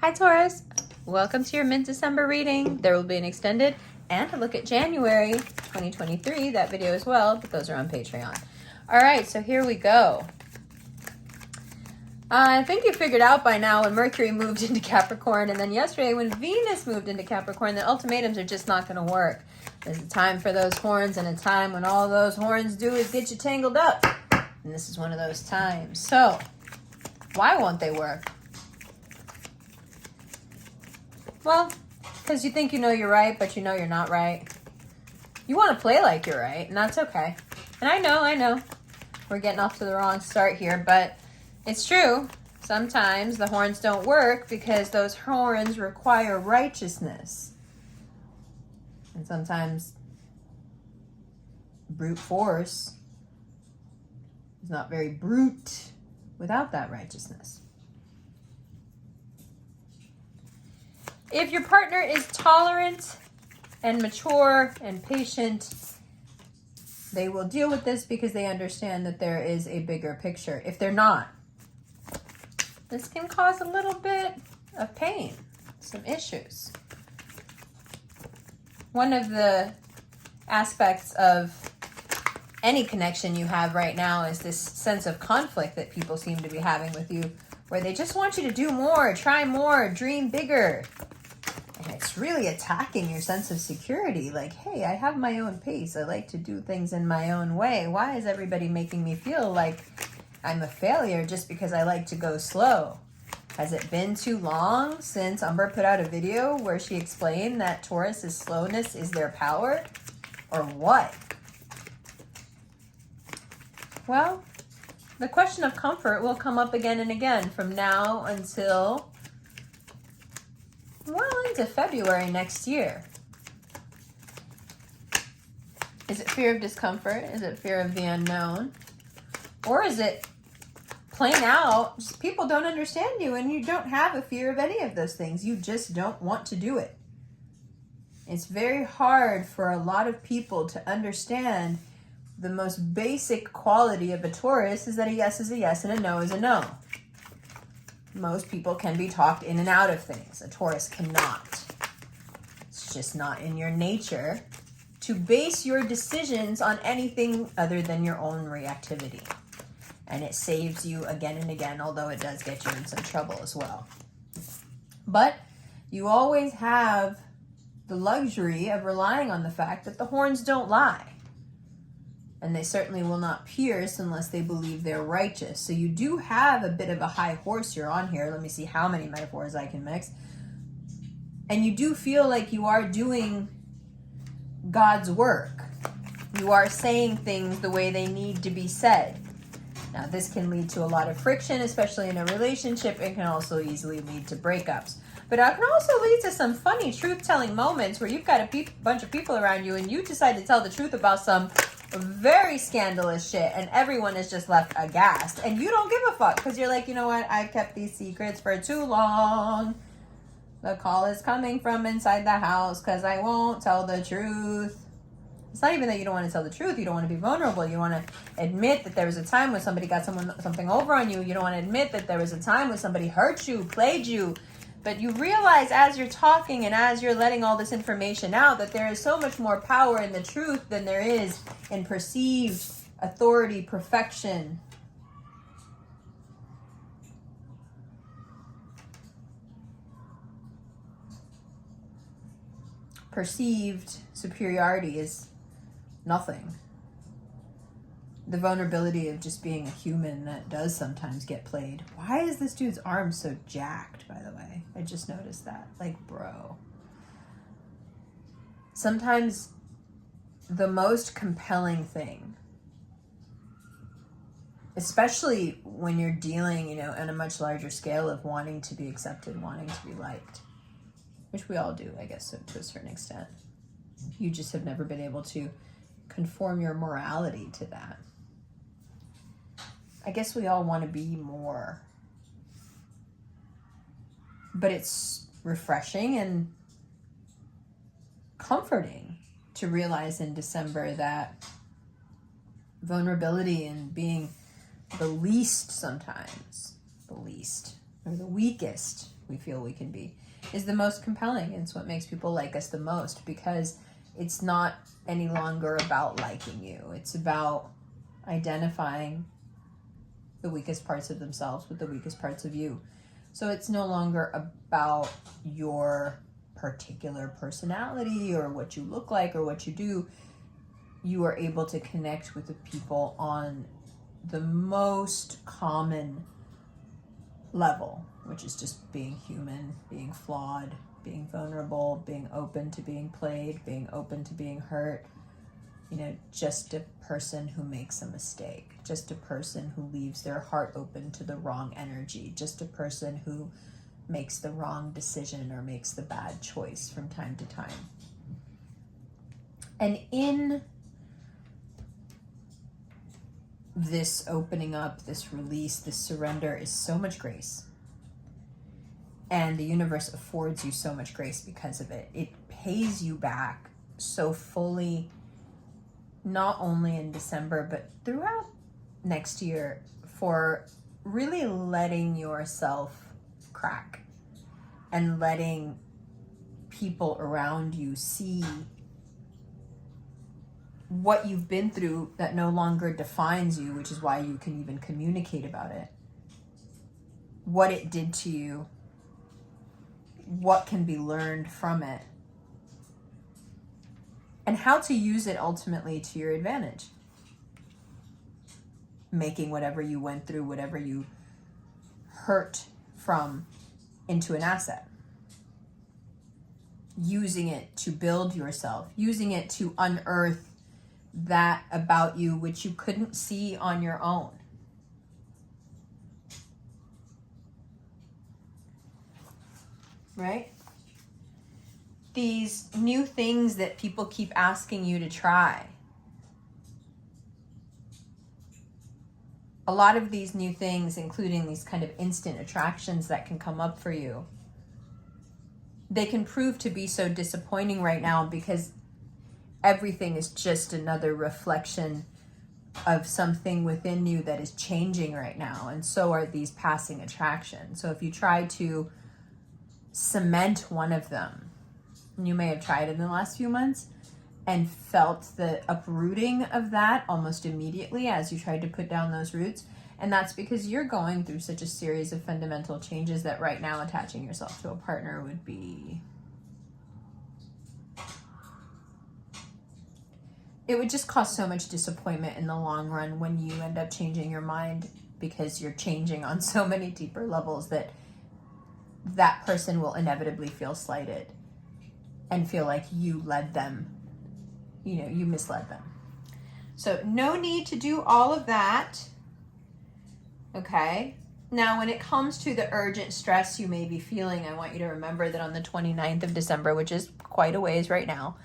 Hi Taurus, welcome to your mid-December reading. There will be an extended and a look at January 2023, that video as well, but those are on Patreon. All right, so here we go. I think you figured out by now when Mercury moved into Capricorn, and then yesterday when Venus moved into Capricorn, the ultimatums are just not going to work. There's a time for those horns and a time when all those horns do is get you tangled up. And this is one of those times. So, why won't they work? Well, because you think you know you're right, but you know you're not right. You want to play like you're right, and that's okay. And I know. We're getting off to the wrong start here, but it's true. Sometimes the horns don't work because those horns require righteousness. And sometimes brute force is not very brute without that righteousness. If your partner is tolerant and mature and patient, they will deal with this because they understand that there is a bigger picture. If they're not, this can cause a little bit of pain, some issues. One of the aspects of any connection you have right now is this sense of conflict that people seem to be having with you, where they just want you to do more, try more, dream bigger. And it's really attacking your sense of security. Like, hey, I have my own pace. I like to do things in my own way. Why is everybody making me feel like I'm a failure just because I like to go slow? Has it been too long since Umber put out a video where she explained that Taurus's slowness is their power? Or what? Well, the question of comfort will come up again and again from now until into February next year. Is it fear of discomfort? Is it fear of the unknown? Or is it plain out, just people don't understand you and you don't have a fear of any of those things. You just don't want to do it. It's very hard for a lot of people to understand the most basic quality of a Taurus is that a yes is a yes and a no is a no. Most people can be talked in and out of things. A Taurus cannot. It's just not in your nature to base your decisions on anything other than your own reactivity. And it saves you again and again, although it does get you in some trouble as well. But you always have the luxury of relying on the fact that the horns don't lie. And they certainly will not pierce unless they believe they're righteous. So you do have a bit of a high horse you're on here. Let me see how many metaphors I can mix. And you do feel like you are doing God's work. You are saying things the way they need to be said. Now, this can lead to a lot of friction, especially in a relationship. It can also easily lead to breakups. But it can also lead to some funny truth-telling moments where you've got a bunch of people around you and you decide to tell the truth about some very scandalous shit and everyone is just left aghast. And you don't give a fuck because you're like, you know what? I've kept these secrets for too long. The call is coming from inside the house because I won't tell the truth. It's not even that you don't want to tell the truth. You don't want to be vulnerable. You want to admit that there was a time when somebody got something over on you. You don't want to admit that there was a time when somebody hurt you, played you. But you realize as you're talking and as you're letting all this information out that there is so much more power in the truth than there is in perceived authority, perfection. Perceived superiority is nothing. The vulnerability of just being a human that does sometimes get played. Why is this dude's arm so jacked, by the way? I just noticed that. Like, bro. Sometimes the most compelling thing, especially when you're dealing, on a much larger scale of wanting to be accepted, wanting to be liked, which we all do, I guess, so to a certain extent. You just have never been able to conform your morality to that. I guess we all want to be more. But it's refreshing and comforting to realize in December that vulnerability and being the least sometimes, or the weakest we feel we can be, is the most compelling. It's what makes people like us the most, because it's not any longer about liking you. It's about identifying the weakest parts of themselves with the weakest parts of you. So it's no longer about your particular personality or what you look like or what you do. You are able to connect with the people on the most common level, which is just being human, being flawed, being vulnerable, being open to being played, being open to being hurt. You know, just a person who makes a mistake, just a person who leaves their heart open to the wrong energy, just a person who makes the wrong decision or makes the bad choice from time to time. And in this opening up, this release, this surrender is so much grace. And the universe affords you so much grace because of it. It pays you back so fully, not only in December, but throughout next year, for really letting yourself crack and letting people around you see what you've been through that no longer defines you, which is why you can even communicate about it, what it did to you, what can be learned from it, and how to use it ultimately to your advantage. Making whatever you went through, whatever you hurt from, into an asset. Using it to build yourself, using it to unearth that about you which you couldn't see on your own. Right? These new things that people keep asking you to try. A lot of these new things, including these kind of instant attractions that can come up for you, they can prove to be so disappointing right now because everything is just another reflection of something within you that is changing right now. And so are these passing attractions. So if you try to cement one of them, and you may have tried it in the last few months and felt the uprooting of that almost immediately as you tried to put down those roots. And that's because you're going through such a series of fundamental changes that right now attaching yourself to a partner would be... it would just cause so much disappointment in the long run when you end up changing your mind, because you're changing on so many deeper levels that that person will inevitably feel slighted and feel like you led them, you know, you misled them. So no need to do all of that. Okay. Now, when it comes to the urgent stress you may be feeling, I want you to remember that on the 29th of December, which is quite a ways right now,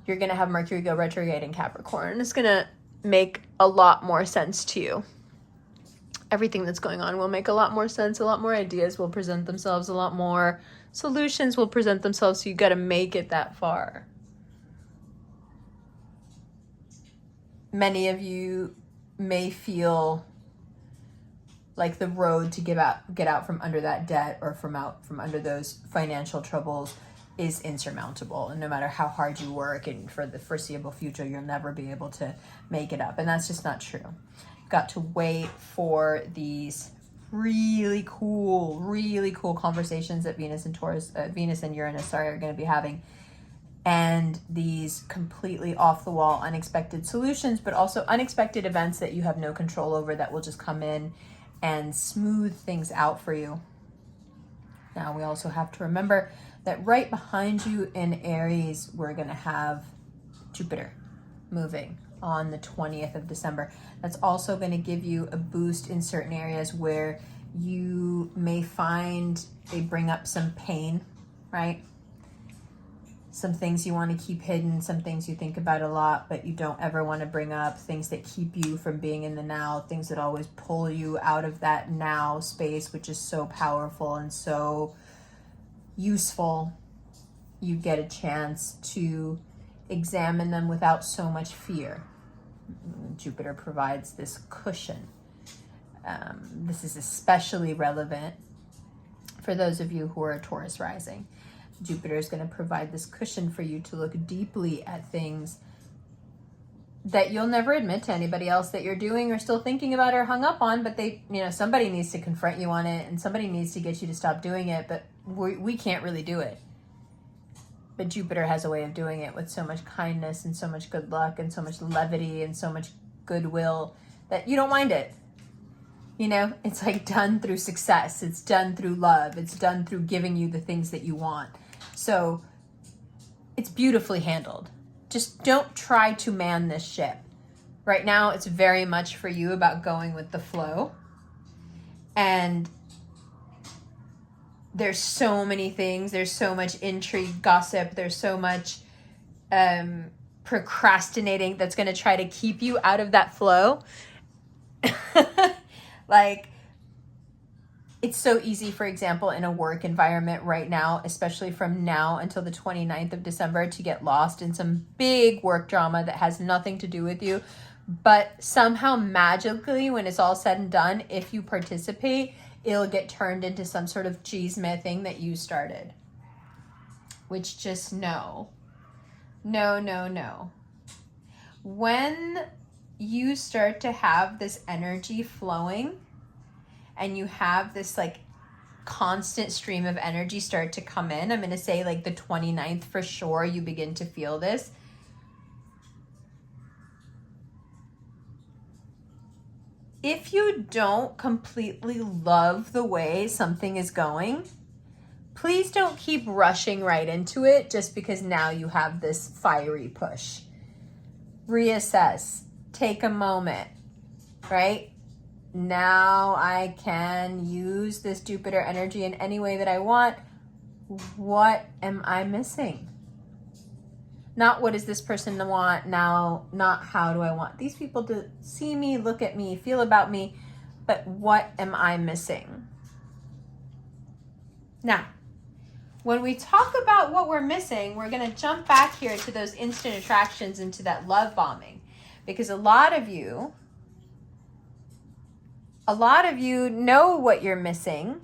you're going to have Mercury go retrograde in Capricorn. It's going to make a lot more sense to you. Everything that's going on will make a lot more sense. A lot more ideas will present themselves. A lot more solutions will present themselves. So you got to make it that far. Many of you may feel like the road to get out from under that debt or from under those financial troubles is insurmountable, and no matter how hard you work, and for the foreseeable future, you'll never be able to make it up. And that's just not true. You've got to wait for these really cool conversations that Venus and Uranus are going to be having, and these completely off the wall, unexpected solutions, but also unexpected events that you have no control over that will just come in and smooth things out for you. Now, we also have to remember that right behind you in Aries, we're going to have Jupiter moving on the 20th of December. That's also going to give you a boost in certain areas where you may find they bring up some pain, right? Some things you want to keep hidden, some things you think about a lot, but you don't ever want to bring up, things that keep you from being in the now, things that always pull you out of that now space, which is so powerful and so useful. You get a chance to examine them without so much fear. Jupiter provides this cushion. This is especially relevant for for those of you who are a Taurus rising, Jupiter is going to provide this cushion for you to look deeply at things that you'll never admit to anybody else that you're doing or still thinking about or hung up on, but they, you know, somebody needs to confront you on it and somebody needs to get you to stop doing it, but we can't really do it. But Jupiter has a way of doing it with so much kindness and so much good luck and so much levity and so much goodwill that you don't mind it. You know, it's like done through success. It's done through love. It's done through giving you the things that you want. So it's beautifully handled. Just don't try to man this ship. Right now, it's very much for you about going with the flow. And there's so many things. There's so much intrigue, gossip. There's so much procrastinating that's going to try to keep you out of that flow. Like, it's so easy, for example, in a work environment right now, especially from now until the 29th of December, to get lost in some big work drama that has nothing to do with you. But somehow magically, when it's all said and done, if you participate, it'll get turned into some sort of chisme thing that you started. Which just no. When you start to have this energy flowing and you have this like constant stream of energy start to come in, I'm going to say like the 29th for sure, you begin to feel this. If you don't completely love the way something is going, please don't keep rushing right into it just because now you have this fiery push. Reassess. Take a moment, right? Now I can use this Jupiter energy in any way that I want. What am I missing? Not what does this person want now, not how do I want these people to see me, look at me, feel about me, but what am I missing? Now, when we talk about what we're missing, we're going to jump back here to those instant attractions, into that love bombing. Because a lot of you know what you're missing,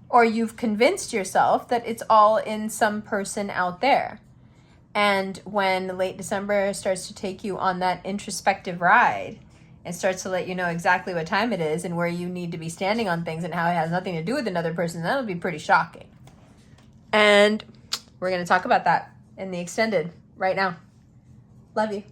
or you've convinced yourself that it's all in some person out there. And when late December starts to take you on that introspective ride and starts to let you know exactly what time it is and where you need to be standing on things and how it has nothing to do with another person, that'll be pretty shocking. And we're going to talk about that in the extended right now. Love you.